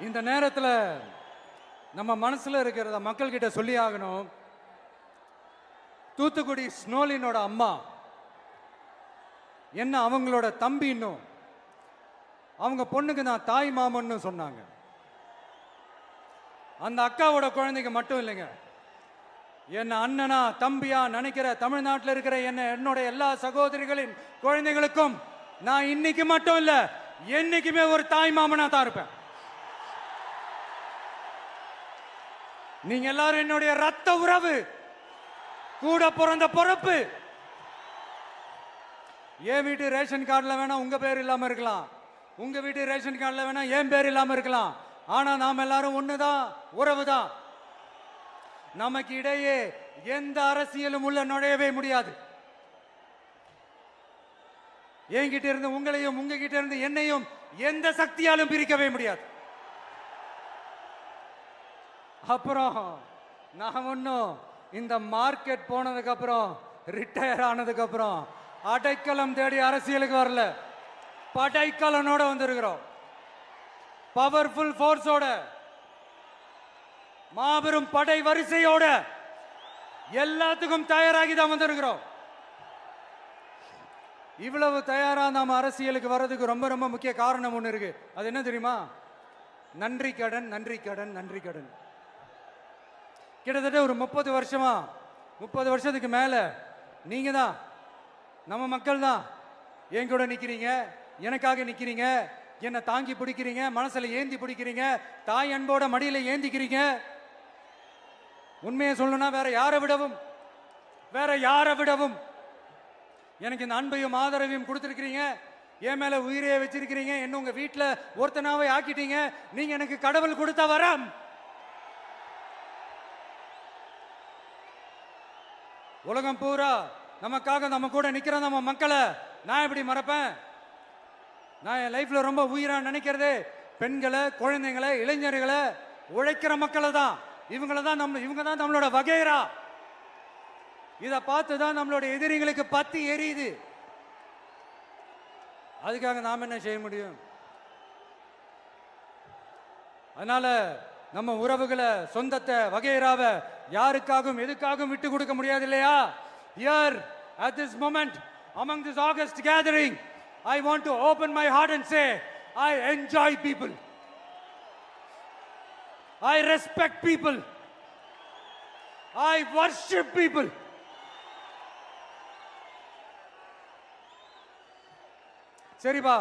இந்த நேரத்தில் நம்ம மனசுல இருக்கிறத மக்கள் கிட்ட சொல்லி ஆகணும். தூத்துக்குடி ஸ்னோலினோட அம்மா என்ன அவங்களோட தம்பி, இன்னும் அவங்க பொண்ணுக்கு நான் தாய் மாமன்னு சொன்னாங்க. அந்த அக்காவோட குழந்தைங்க மட்டும் இல்லைங்க, என்ன அண்ணனா தம்பியா நினைக்கிற தமிழ்நாட்டில் இருக்கிற என்னோட எல்லா சகோதரிகளின் குழந்தைகளுக்கும் நான் இன்னைக்கு மட்டும் இல்ல, என்னைக்குமே ஒரு தாய் மாமனா தான் இருப்பேன். நீங்க எல்லாரும் என்னுடைய ரத்த உறவு, கூட பிறந்த பொறுப்பு. என் வீட்டு ரேஷன் கார்டுல வேணா உங்க பேர் இல்லாம இருக்கலாம், உங்க வீட்டு ரேஷன் கார்டுல வேணா என் பேர் இல்லாம இருக்கலாம். ஆனா நாம் எல்லாரும் ஒண்ணுதான், உறவுதான். நமக்கு இடையே எந்த அரசியலும் உள்ள நுழையவே முடியாது. என்கிட்ட இருந்து உங்களையும், உங்ககிட்ட இருந்து என்னையும் எந்த சக்தியாலும் பிரிக்கவே முடியாது. அப்புறம் நான் ஒன்னும் இந்த மார்க்கெட் போனதுக்கு அப்புறம், ரிட்டையர் ஆனதுக்கு அப்புறம் அடைக்கலம் தேடி அரசியலுக்கு வரல, படைக்கலனோட வந்திருக்கிறோம். பவர்ஃபுல் போர்ஸோட, மாபெரும் படை வரிசையோட, எல்லாத்துக்கும் தயாராகி தான் வந்திருக்கிறோம். இவ்வளவு தயாரா நாம அரசியலுக்கு வர்றதுக்கு ரொம்ப ரொம்ப முக்கிய காரணம் ஒண்ணு இருக்கு. அது என்ன தெரியுமா? நன்றி கடன், நன்றி கடன், நன்றி கடன். கிட்டத்தட்ட ஒரு 30 வருஷமா, 30 வருஷத்துக்கு மேல நீங்க தான், நம்ம மக்கள் தான் என் கூட நிக்கிறீங்க, எனக்காக நிக்கிறீங்க, என்னை தாங்கி பிடிக்கிறீங்க, மனசுல ஏந்தி பிடிக்கிறீங்க, தாய் அன்போட மடியில ஏந்திக்கிறீங்க. உண்மையை சொல்லணும்னா வேற யாரை விடவும் எனக்கு இந்த அன்பையும் ஆதரவையும் கொடுத்திருக்கிறீங்க. என் மேல உயிரையே வச்சிருக்கிறீங்க. என்ன உங்க வீட்டுல ஒருத்தனாவே ஆக்கிட்டீங்க. நீங்க எனக்கு கடவுள் கொடுத்த வரம். உலகம் பூரா நமக்காக நம்ம கூட நிக்கிற நம்ம மக்களை நான் எப்படி மறப்பேன்? நான் என் லைஃப்ல ரொம்ப உயிரா நினைக்கிறதே பெண்களை, குழந்தைங்களை, இளைஞர்களை, உழைக்கிற மக்களை தான். இவங்க தான் நம்மளோட வகைரா. இதை பார்த்துதான் நம்மளோட எதிரிகளுக்கு பத்தி எரியுது. அதுக்காக நாம் என்ன செய்ய முடியும்? அதனால நம்ம உறவுகளை, சொந்தத்தை, வகைராவை யாருக்காகவும் எதுக்காகவும் விட்டு கொடுக்க முடியாது இல்லையா? Here at this moment among this August gathering, I want to open my heart and say I enjoy people, I respect people, I worship people. சரிப்பா.